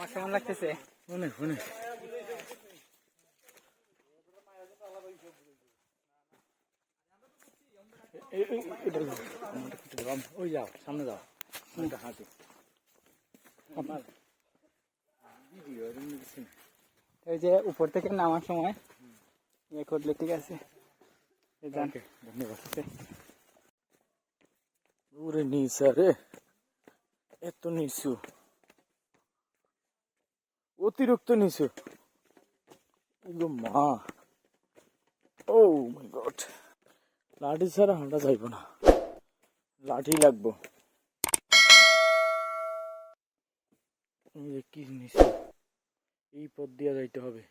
আমার কেমন লাগতেছে? অনেক অনেক ওই যাও সামনে যাও হাঁটু এই যে উপর থেকে নামার সময় ইয়ে করলে ঠিক আছে। ধন্যবাদ। ওরে নিচা রে, এত নিচু, অতিরিক্ত নিচু মা। ও মাই গড, লাঠি ছাড়া হাঁটা যাইব না, লাঠি লাগবো। কি নিচু, এই পথ দিয়ে যাইতে হবে।